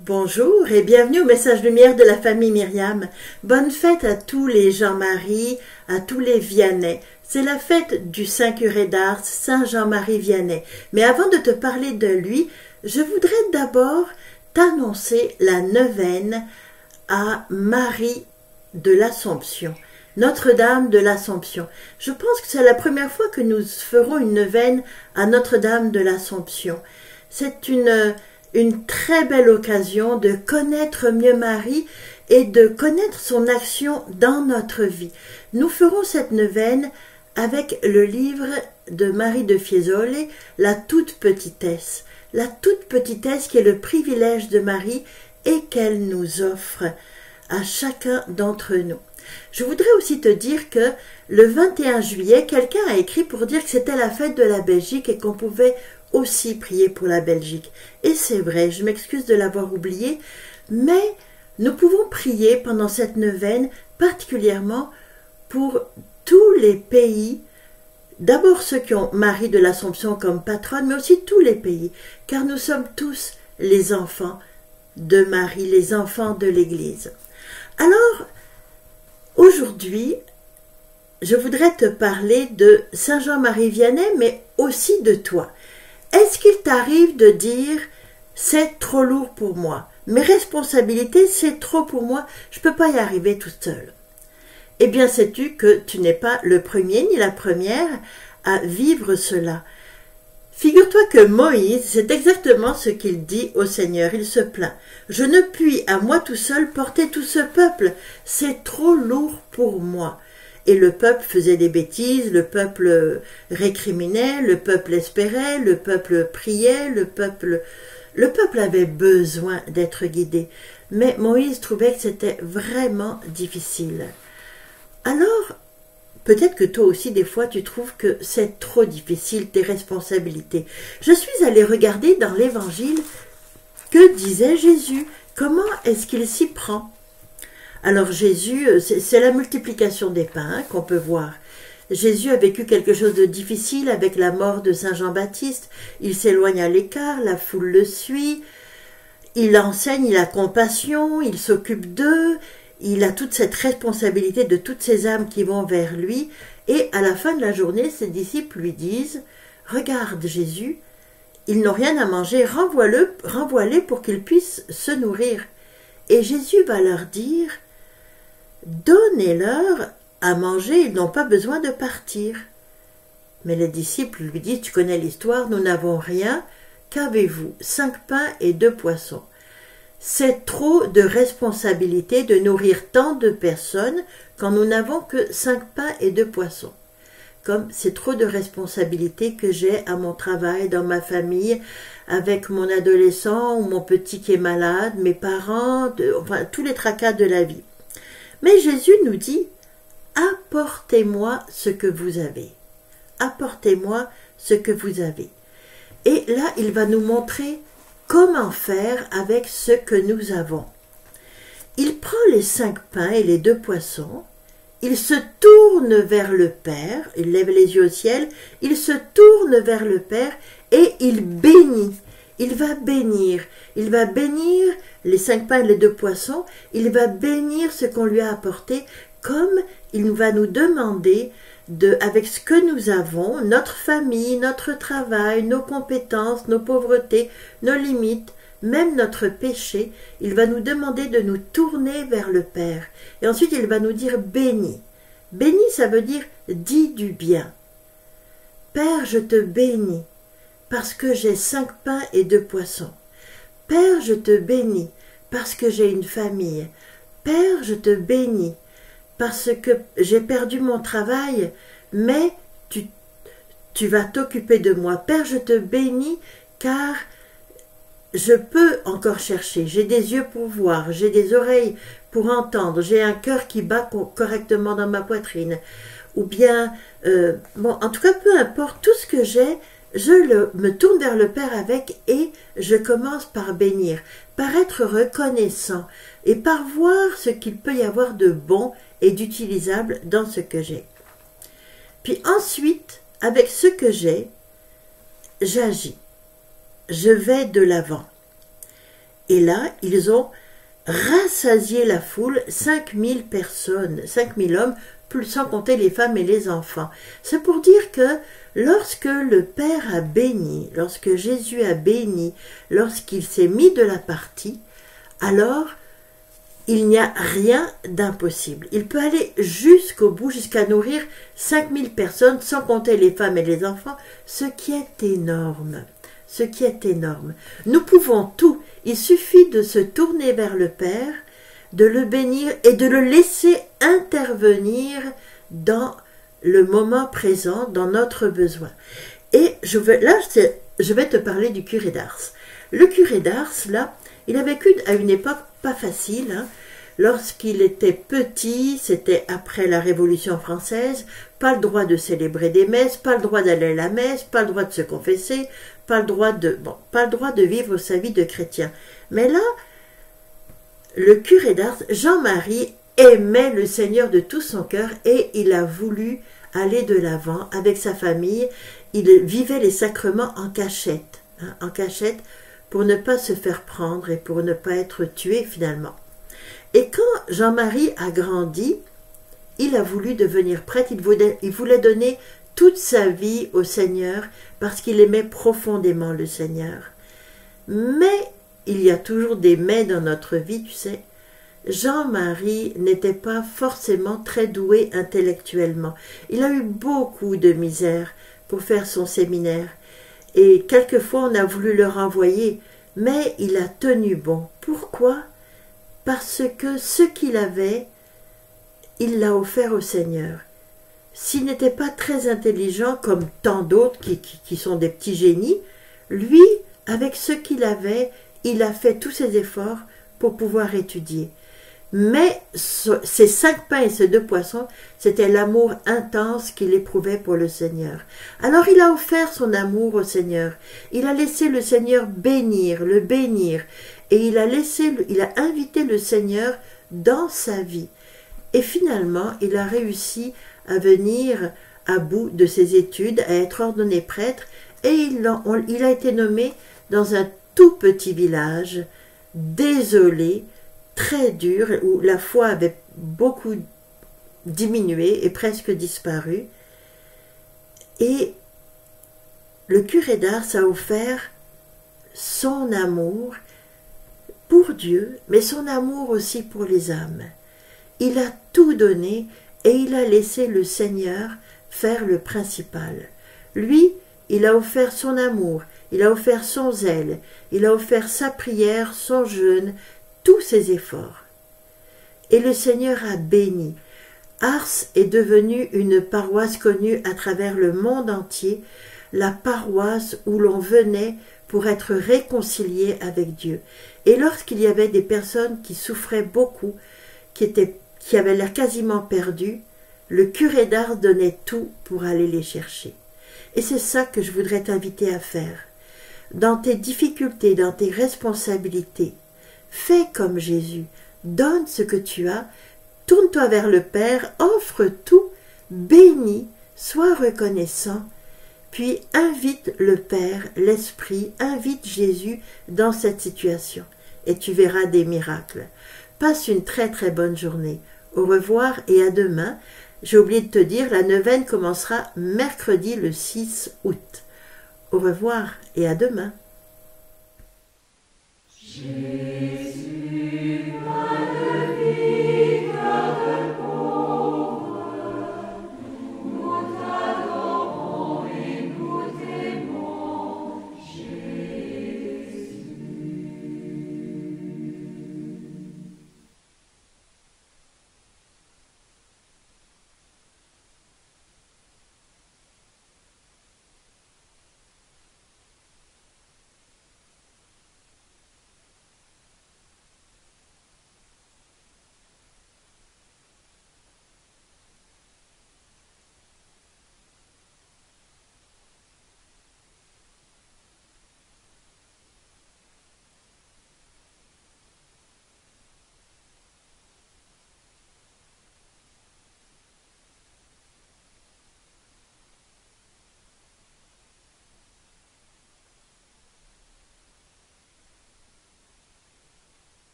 Bonjour et bienvenue au message lumière de la famille Myriam. Bonne fête à tous les Jean-Marie, à tous les Vianney. C'est la fête du Saint Curé d'Ars, Saint Jean-Marie Vianney. Mais avant de te parler de lui, je voudrais d'abord t'annoncer la neuvaine à Marie de l'Assomption. Notre-Dame de l'Assomption. Je pense que c'est la première fois que nous ferons une neuvaine à Notre-Dame de l'Assomption. C'est une très belle occasion de connaître mieux Marie et de connaître son action dans notre vie. Nous ferons cette neuvaine avec le livre de Marie de Fiesole, La toute petitesse. La toute petitesse qui est le privilège de Marie et qu'elle nous offre à chacun d'entre nous. Je voudrais aussi te dire que le 21 juillet, quelqu'un a écrit pour dire que c'était la fête de la Belgique et qu'on pouvait aussi prier pour la Belgique. Et c'est vrai, je m'excuse de l'avoir oublié, mais nous pouvons prier pendant cette neuvaine, particulièrement pour tous les pays, d'abord ceux qui ont Marie de l'Assomption comme patronne, mais aussi tous les pays, car nous sommes tous les enfants de Marie, les enfants de l'Église. Alors, aujourd'hui, je voudrais te parler de Saint Jean-Marie Vianney, mais aussi de toi. Est-ce qu'il t'arrive de dire « c'est trop lourd pour moi, mes responsabilités c'est trop pour moi, je ne peux pas y arriver toute seule ». Eh bien, sais-tu que tu n'es pas le premier ni la première à vivre cela. Figure-toi que Moïse, c'est exactement ce qu'il dit au Seigneur, il se plaint. « Je ne puis à moi tout seul porter tout ce peuple, c'est trop lourd pour moi ». Et le peuple faisait des bêtises, le peuple récriminait, le peuple espérait, le peuple priait, le peuple avait besoin d'être guidé. Mais Moïse trouvait que c'était vraiment difficile. Alors, peut-être que toi aussi, des fois, tu trouves que c'est trop difficile, tes responsabilités. Je suis allée regarder dans l'Évangile que disait Jésus. Comment est-ce qu'il s'y prend ? Alors Jésus, c'est la multiplication des pains qu'on peut voir. Jésus a vécu quelque chose de difficile avec la mort de Saint Jean-Baptiste. Il s'éloigne à l'écart, la foule le suit. Il enseigne, il a compassion, il s'occupe d'eux. Il a toute cette responsabilité de toutes ces âmes qui vont vers lui. Et à la fin de la journée, ses disciples lui disent « Regarde Jésus, ils n'ont rien à manger, renvoie-les pour qu'ils puissent se nourrir. » Et Jésus va leur dire « Donnez-leur à manger, ils n'ont pas besoin de partir. » Mais les disciples lui disent « Tu connais l'histoire, nous n'avons rien, qu'avez-vous? 5 pains et 2 poissons. » C'est trop de responsabilité de nourrir tant de personnes quand nous n'avons que 5 pains et 2 poissons. Comme c'est trop de responsabilité que j'ai à mon travail, dans ma famille, avec mon adolescent ou mon petit qui est malade, mes parents, enfin tous les tracas de la vie. Mais Jésus nous dit « Apportez-moi ce que vous avez. Apportez-moi ce que vous avez. » Et là, il va nous montrer comment faire avec ce que nous avons. Il prend les 5 pains et les 2 poissons, il se tourne vers le Père, il lève les yeux au ciel, il se tourne vers le Père et il bénit. Il va bénir les 5 pains et les 2 poissons, il va bénir ce qu'on lui a apporté, comme il va nous demander, avec ce que nous avons, notre famille, notre travail, nos compétences, nos pauvretés, nos limites, même notre péché, il va nous demander de nous tourner vers le Père. Et ensuite, il va nous dire « bénis ». Bénis, ça veut dire « dis du bien ». Père, je te bénis, parce que j'ai 5 pains et 2 poissons. Père, je te bénis, parce que j'ai une famille. Père, je te bénis, parce que j'ai perdu mon travail, mais tu vas t'occuper de moi. Père, je te bénis, car je peux encore chercher. J'ai des yeux pour voir, j'ai des oreilles pour entendre, j'ai un cœur qui bat correctement dans ma poitrine. Ou bien, en tout cas, peu importe, tout ce que j'ai, me tourne vers le Père avec et je commence par bénir, par être reconnaissant et par voir ce qu'il peut y avoir de bon et d'utilisable dans ce que j'ai. Puis ensuite, avec ce que j'ai, j'agis. Je vais de l'avant. Et là, ils ont rassasié la foule, 5000 personnes, 5000 hommes, plus sans compter les femmes et les enfants. C'est pour dire que lorsque le Père a béni, lorsque Jésus a béni, lorsqu'il s'est mis de la partie, alors il n'y a rien d'impossible. Il peut aller jusqu'au bout, jusqu'à nourrir 5000 personnes, sans compter les femmes et les enfants, ce qui est énorme. Ce qui est énorme. Nous pouvons tout. Il suffit de se tourner vers le Père, de le bénir et de le laisser intervenir dans le moment présent, dans notre besoin. Et je vais te parler du curé d'Ars. Le curé d'Ars, là, il a vécu à une époque pas facile, hein. Lorsqu'il était petit, c'était après la Révolution française, pas le droit de célébrer des messes, pas le droit d'aller à la messe, pas le droit de se confesser, pas le droit de vivre sa vie de chrétien. Mais là, le curé d'Ars, Jean-Marie, aimait le Seigneur de tout son cœur et il a voulu aller de l'avant avec sa famille. Il vivait les sacrements en cachette, pour ne pas se faire prendre et pour ne pas être tué finalement. Et quand Jean-Marie a grandi, il a voulu devenir prêtre, il voulait donner toute sa vie au Seigneur parce qu'il aimait profondément le Seigneur. Mais il y a toujours des mais dans notre vie, tu sais. Jean-Marie n'était pas forcément très doué intellectuellement. Il a eu beaucoup de misère pour faire son séminaire. Et quelquefois on a voulu le renvoyer, mais il a tenu bon. Pourquoi ? Parce que ce qu'il avait, il l'a offert au Seigneur. S'il n'était pas très intelligent comme tant d'autres qui sont des petits génies, lui, avec ce qu'il avait, il a fait tous ses efforts pour pouvoir étudier. Mais ces 5 pains et ces 2 poissons, c'était l'amour intense qu'il éprouvait pour le Seigneur. Alors il a offert son amour au Seigneur. Il a laissé le Seigneur le bénir. Et il a invité le Seigneur dans sa vie. Et finalement, il a réussi à venir à bout de ses études, à être ordonné prêtre. Et il a été nommé dans un tout petit village, désolé, très dur, où la foi avait beaucoup diminué et presque disparu. Et le curé d'Ars a offert son amour pour Dieu, mais son amour aussi pour les âmes. Il a tout donné et il a laissé le Seigneur faire le principal. Lui, il a offert son amour, il a offert son zèle, il a offert sa prière, son jeûne, tous ses efforts. Et le Seigneur a béni. Ars est devenue une paroisse connue à travers le monde entier, la paroisse où l'on venait pour être réconcilié avec Dieu. Et lorsqu'il y avait des personnes qui souffraient beaucoup, qui avaient l'air quasiment perdues, le curé d'Ars donnait tout pour aller les chercher. Et c'est ça que je voudrais t'inviter à faire. Dans tes difficultés, dans tes responsabilités, fais comme Jésus, donne ce que tu as, tourne-toi vers le Père, offre tout, bénis, sois reconnaissant, puis invite le Père, l'Esprit, invite Jésus dans cette situation et tu verras des miracles. Passe une très très bonne journée. Au revoir et à demain. J'ai oublié de te dire, la neuvaine commencera mercredi le 6 août. Au revoir et à demain. Jésus.